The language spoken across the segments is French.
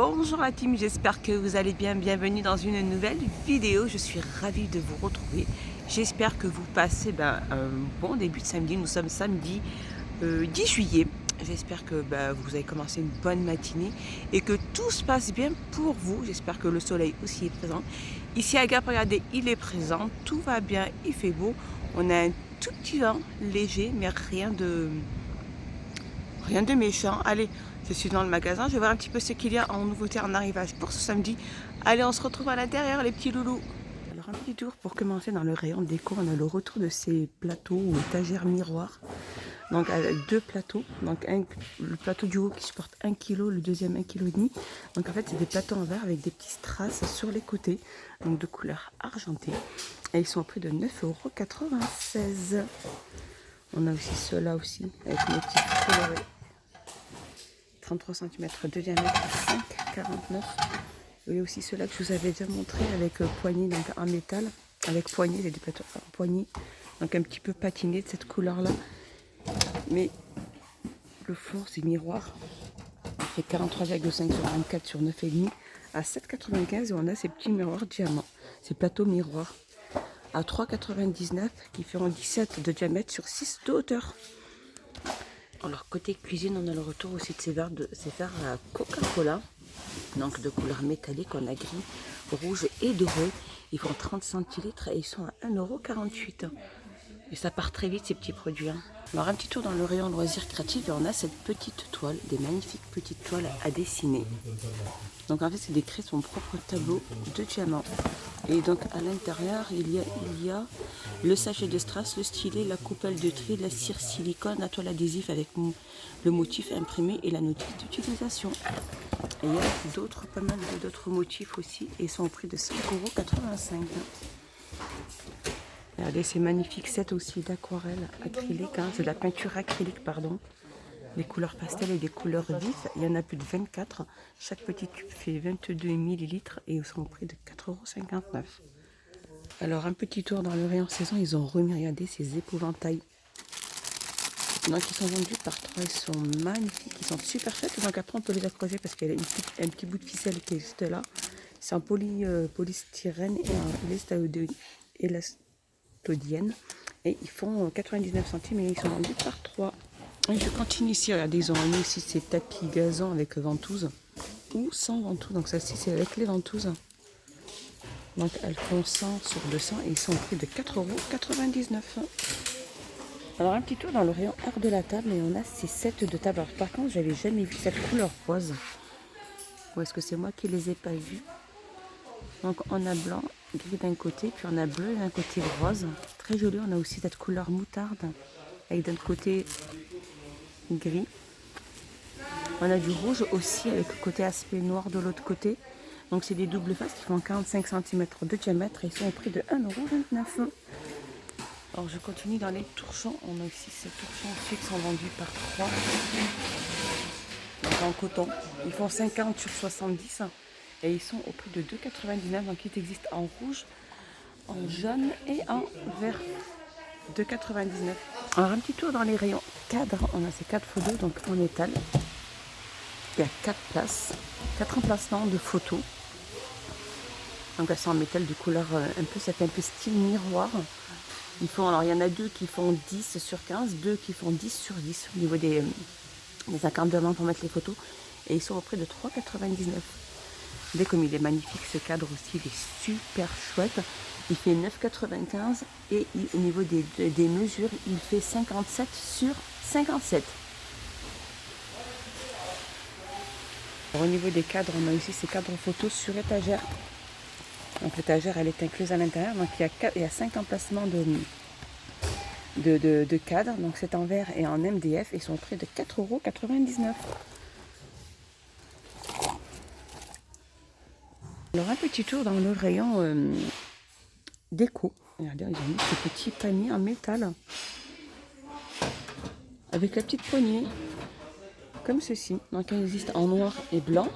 Bonjour la team, j'espère que vous allez bien. Bienvenue dans une nouvelle vidéo. Je suis ravie de vous retrouver. J'espère que vous passez un bon début de samedi. Nous sommes samedi 10 juillet. J'espère que vous avez commencé une bonne matinée et que tout se passe bien pour vous. J'espère que le soleil aussi est présent. Ici à Gap, regardez, il est présent. Tout va bien, il fait beau. On a un tout petit vent léger, mais rien de méchant. Allez, je suis dans le magasin, je vais voir un petit peu ce qu'il y a en nouveauté en arrivage pour ce samedi. Allez, on se retrouve à l'intérieur les petits loulous. Alors un petit tour pour commencer dans le rayon déco, on a le retour de ces plateaux ou étagères miroirs. Donc avec deux plateaux, donc le plateau du haut qui supporte 1 kg, le deuxième 1,5 kg. Donc en fait c'est des plateaux en verre avec des petits strass sur les côtés, donc de couleur argentée. Et ils sont au prix de 9,96 €. On a aussi ceux-là aussi, avec les petits colorés. 33 cm de diamètre, 5,49 €. Il y a aussi ceux-là que je vous avais déjà montré avec poignée, donc en métal. Avec poignée, j'ai des plateaux en poignée. Donc un petit peu patiné de cette couleur-là. Mais le fond, c'est miroir. Il fait 43,5 sur 24 sur 9,5 à 7,95 €. Et on a ces petits miroirs diamants. Ces plateaux miroirs à 3,99 € qui feront 17 de diamètre sur 6 de hauteur. Alors côté cuisine, on a le retour aussi de ces verres à Coca-Cola, donc de couleur métallique. On a gris, rouge et doré. Ils font 30 centilitres et ils sont à 1,48 €. Et ça part très vite ces petits produits. Alors un petit tour dans le rayon loisirs créatifs et on a cette petite toile, des magnifiques petites toiles à dessiner. Donc en fait c'est d'écrire son propre tableau de diamants. Et donc à l'intérieur il y a le sachet de strass, le stylet, la coupelle de tri, la cire silicone, la toile adhésif avec le motif imprimé et la notice d'utilisation. Et il y a pas mal d'autres motifs aussi et ils sont au prix de 5,85 €. Regardez ces magnifiques sets aussi d'aquarelle acrylique, c'est de la peinture acrylique pardon. Des couleurs pastel et des couleurs vives, il y en a plus de 24. Chaque petit tube fait 22 ml et ils sont au prix de 4,59 €. Alors un petit tour dans le rayon saison, ils ont remis, regardez ces épouvantails. Donc ils sont vendus par 3, ils sont magnifiques, ils sont super chouettes. Donc après on peut les accrocher parce qu'il y a un petit bout de ficelle qui est juste là. C'est en polystyrène et en élastodienne. Et ils font 99 centimes et ils sont vendus par 3. Et je continue ici, regardez, ils ont mis aussi ces tapis gazon avec ventouse ou sans ventouse. Donc ça ci c'est avec les ventouses. Donc elles font 100 sur 200 et ils sont au prix de 4,99 €. Alors un petit tour dans le rayon art de la table et on a ces sets de table. Alors par contre j'avais jamais vu cette couleur rose. Ou est-ce que c'est moi qui les ai pas vus? Donc on a blanc, gris d'un côté, puis on a bleu d'un côté rose. Très joli, on a aussi cette couleur moutarde avec d'un côté gris. On a du rouge aussi avec le côté aspect noir de l'autre côté. Donc c'est des doubles faces qui font 45 cm de diamètre et ils sont au prix de 1,29 €. Alors je continue dans les torchons. On a aussi ces torchons aussi qui sont vendus par 3. Donc en coton. Ils font 50 sur 70 et ils sont au prix de 2,99 €. Donc ils existent en rouge, en jaune et en vert. 2,99 €. Alors un petit tour dans les rayons cadres. On a ces 4 photos donc en métal. Il y a 4 places, 4 emplacements de photos. Donc elles sont en métal de couleur ça fait un peu style miroir. Alors il y en a 2 qui font 10 sur 15, 2 qui font 10 sur 10 au niveau des accordements pour mettre les photos. Et ils sont au prix de 3,99 €. Dès comme il est magnifique ce cadre aussi, il est super chouette. Il fait 9,95 € et au niveau des mesures, il fait 57 sur 57. Alors, au niveau des cadres, on a aussi ces cadres photos sur étagère. Donc l'étagère elle est incluse à l'intérieur. Donc il y a 5 emplacements de cadres. Donc c'est en verre et en MDF. Ils sont au prix de 4,99 €. Alors un petit tour dans le rayon déco. Regardez, ils ont mis ce petit panier en métal avec la petite poignée comme ceci. Donc il existe en noir et blanc.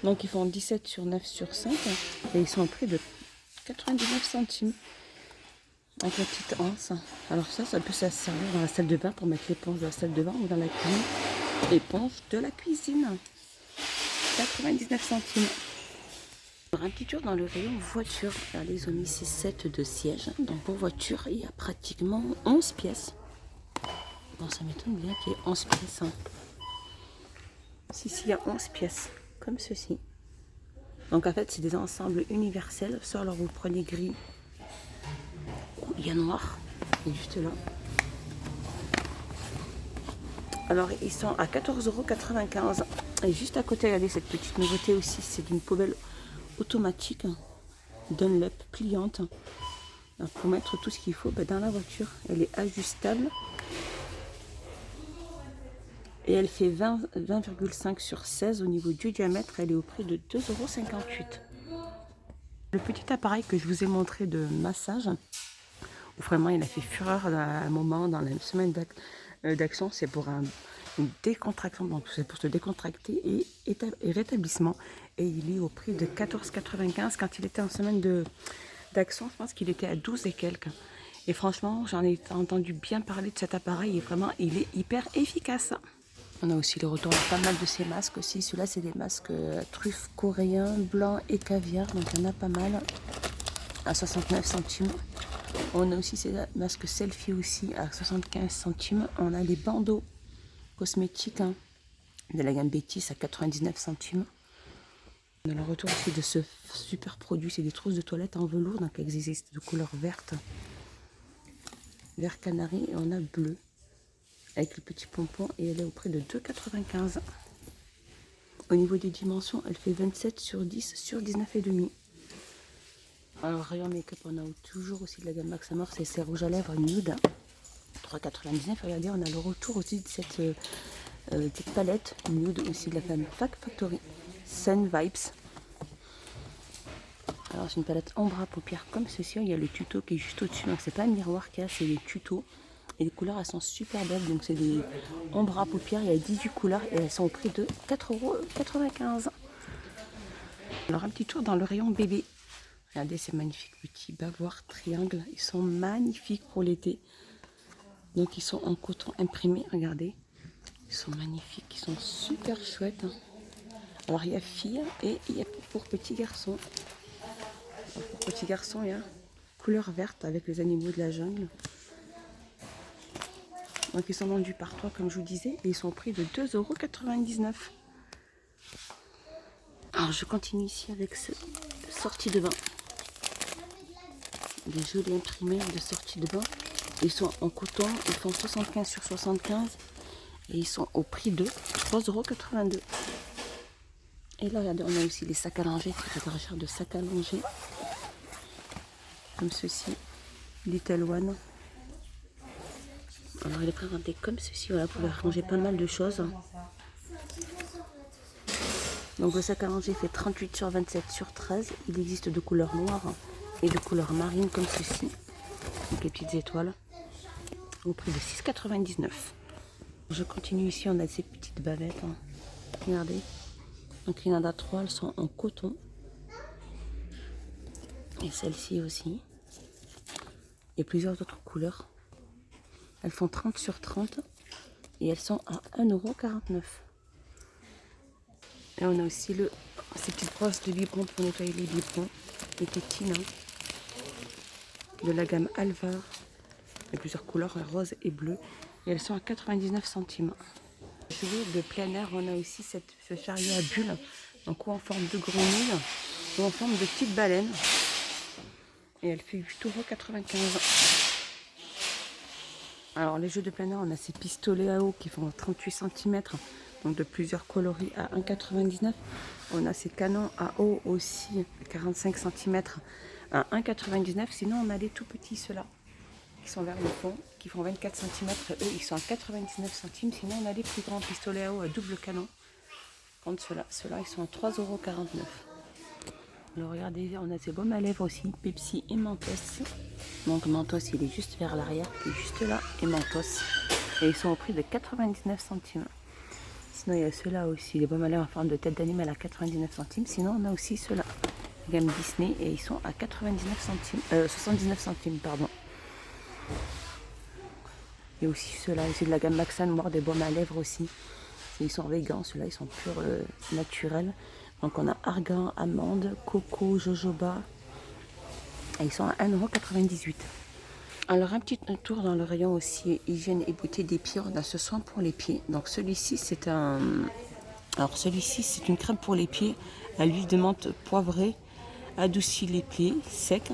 Donc ils font 17 sur 9 sur 5 et ils sont au prix de 99 centimes. Avec la petite anse. Alors ça peut se servir dans la salle de bain pour mettre l'éponge de la salle de bain ou dans la cuisine. Éponge de la cuisine. 99 centimes. Alors, un petit tour dans le rayon voiture. Regardez, ils ont mis ces sets de sièges. Donc pour voiture, il y a pratiquement 11 pièces. Bon, ça m'étonne bien qu'il y ait 11 pièces. Hein. Si, il y a 11 pièces, comme ceci. Donc en fait, c'est des ensembles universels. Soit alors vous prenez gris, ou il y a noir, et juste là. Alors ils sont à 14,95 €. Et juste à côté, regardez cette petite nouveauté aussi, c'est une poubelle automatique Dunlop pliante. Alors, pour mettre tout ce qu'il faut dans la voiture. Elle est ajustable. Et elle fait 20,5 sur 16 au niveau du diamètre. Elle est au prix de 2,58 €. Le petit appareil que je vous ai montré de massage, où vraiment il a fait fureur à un moment dans la semaine d'action, c'est pour une décontraction, donc c'est pour se décontracter et rétablissement. Et il est au prix de 14,95 €. Quand il était en semaine d'action, je pense qu'il était à 12 et quelques. Et franchement, j'en ai entendu bien parler de cet appareil et vraiment, il est hyper efficace. On a aussi le retour de pas mal de ces masques aussi. Ceux-là, c'est des masques truffes coréens, blancs et caviar. Donc, il y en a pas mal à 69 centimes. On a aussi ces masques selfie aussi à 75 centimes. On a les bandeaux cosmétiques de la gamme Betty à 99 centimes. On a le retour aussi de ce super produit. C'est des trousses de toilette en velours. Donc, elles existent de couleur verte, vert canari, et on a bleu. Avec le petit pompon, et elle est au prix de 2,95 €. Au niveau des dimensions, elle fait 27 sur 10 sur 19,5 €. Alors rayon make-up, on a toujours aussi de la gamme Max Amor, c'est ces rouges à lèvres nude, 3,99 €. Regardez, on a le retour aussi de cette palette nude aussi de la gamme Factory Sun Vibes. Alors c'est une palette ombre à paupières comme ceci. Il y a le tuto qui est juste au-dessus, donc c'est pas un miroir qu'il y a, c'est les tutos. Et les couleurs, elles sont super belles. Donc, c'est des ombres à paupières. Il y a 18 couleurs et elles sont au prix de 4,95 €. Alors, un petit tour dans le rayon bébé. Regardez ces magnifiques petits bavoirs triangles. Ils sont magnifiques pour l'été. Donc, ils sont en coton imprimé. Regardez. Ils sont magnifiques. Ils sont super chouettes. Alors, il y a filles et il y a pour petits garçons. Alors, pour petits garçons, il y a couleur verte avec les animaux de la jungle. Donc ils sont vendus par 3 comme je vous disais, et ils sont au prix de 2,99 €. Alors je continue ici avec cette sortie de bain. Des jolis imprimés de sortie de bain. Ils sont en coton, ils font 75 sur 75 et ils sont au prix de 3,82 €. Et là regardez, on a aussi les sacs à langer, c'est la recherche de sacs à langer. Comme ceci, Little One. Alors il est présenté comme ceci, voilà, pour ranger pas mal de choses. Donc le sac à langer fait 38 sur 27 sur 13. Il existe de couleur noire et de couleur marine comme ceci. Donc les petites étoiles. Au prix de 6,99 €. Je continue ici, on a ces petites bavettes. Regardez. Donc il y en a 3, elles sont en coton. Et celle-ci aussi. Et plusieurs autres couleurs. Elles font 30 sur 30 et elles sont à 1,49 €. Et on a aussi ces petites brosses de biberon pour nettoyer les biberons, les tétines, de la gamme Alvar. Il y a plusieurs couleurs, rose et bleu. Et elles sont à 99 centimes. Jouet de plein air, on a aussi ce chariot à bulles, donc ou en forme de grenouille ou en forme de petite baleine. Et elle fait 8,95 €. Alors les jeux de plein air, on a ces pistolets à eau qui font 38 cm, donc de plusieurs coloris à 1,99 €. On a ces canons à eau aussi, 45 cm à 1,99 €. Sinon on a les tout petits, ceux-là, qui sont vers le fond, qui font 24 cm. Eux, ils sont à 99 centimes. Sinon on a les plus grands pistolets à eau à double canon. Contre ceux-là, ils sont à 3,49 €. Alors regardez, on a ces baumes à lèvres aussi, Pepsi et Mentos. Donc Mentos, il est juste vers l'arrière, qui est juste là, et Mentos. Et ils sont au prix de 99 centimes. Sinon il y a ceux-là aussi, les baumes à lèvres en forme de tête d'animal à 99 centimes. Sinon on a aussi ceux-là, gamme Disney, et ils sont à 79 centimes, pardon. Et aussi ceux-là, c'est de la gamme Max Amor, des baumes à lèvres aussi. Ils sont végans, ceux-là, ils sont purs naturels. Donc on a argan, amande, coco, jojoba. Et ils sont à 1,98 €. Alors un petit tour dans le rayon aussi hygiène et beauté des pieds. On a ce soin pour les pieds. Donc celui-ci c'est un... Alors celui-ci c'est une crème pour les pieds à l'huile de menthe poivrée. Adoucit les plaies secs.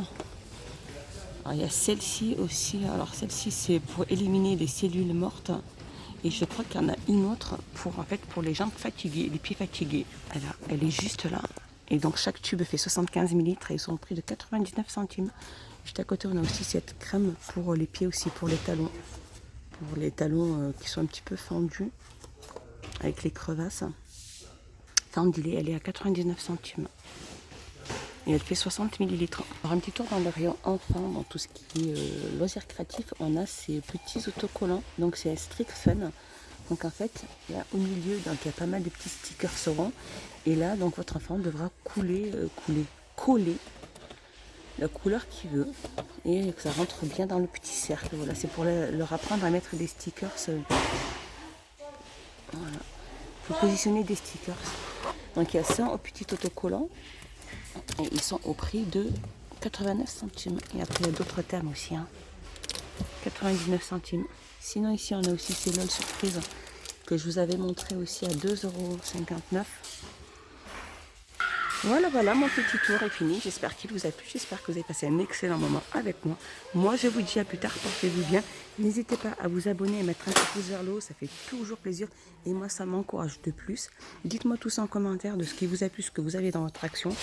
Alors, il y a celle-ci aussi. Alors celle-ci c'est pour éliminer les cellules mortes. Et je crois qu'il y en a une autre pour, en fait, pour les jambes fatiguées, les pieds fatigués. Elle est juste là. Et donc chaque tube fait 75 ml et ils sont au prix de 99 centimes. Juste à côté, on a aussi cette crème pour les pieds aussi, pour les talons. Pour les talons qui sont un petit peu fendus, avec les crevasses. Fendilée, elle est à 99 centimes. Et elle fait 60 ml. Alors un petit tour dans le rayon enfant, dans tout ce qui est loisirs créatifs, on a ces petits autocollants. Donc c'est Strict Fun. Donc en fait, il y a au milieu, donc il y a pas mal de petits stickers seront. Et là, donc votre enfant devra coller la couleur qu'il veut. Et que ça rentre bien dans le petit cercle. Voilà, c'est pour leur apprendre à mettre des stickers. Voilà. Il faut positionner des stickers. Donc il y a ça au petit autocollant. Et ils sont au prix de 89 centimes. Et après, il y a d'autres thèmes aussi. 99 centimes. Sinon, ici, on a aussi ces LOL surprises que je vous avais montré aussi à 2,59 €. Voilà, mon petit tour est fini. J'espère qu'il vous a plu. J'espère que vous avez passé un excellent moment avec moi. Moi, je vous dis à plus tard. Portez-vous bien. N'hésitez pas à vous abonner et mettre un petit pouce vers le haut. Ça fait toujours plaisir. Et moi, ça m'encourage de plus. Dites-moi tous en commentaire de ce qui vous a plu, ce que vous avez dans votre action.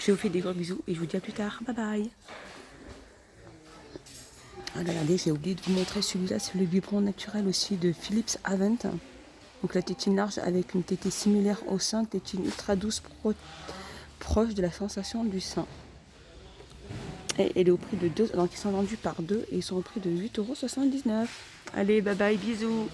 Je vous fais des gros bisous et je vous dis à plus tard. Bye bye. Ah, regardez, j'ai oublié de vous montrer celui-là. C'est le biberon naturel aussi de Philips Avent. Donc la tétine large avec une tétée similaire au sein. Tétine ultra douce proche de la sensation du sein. Et elle est au prix de 2, donc ils sont vendus par 2 et ils sont au prix de 8,79 €. Allez, bye bye, bisous.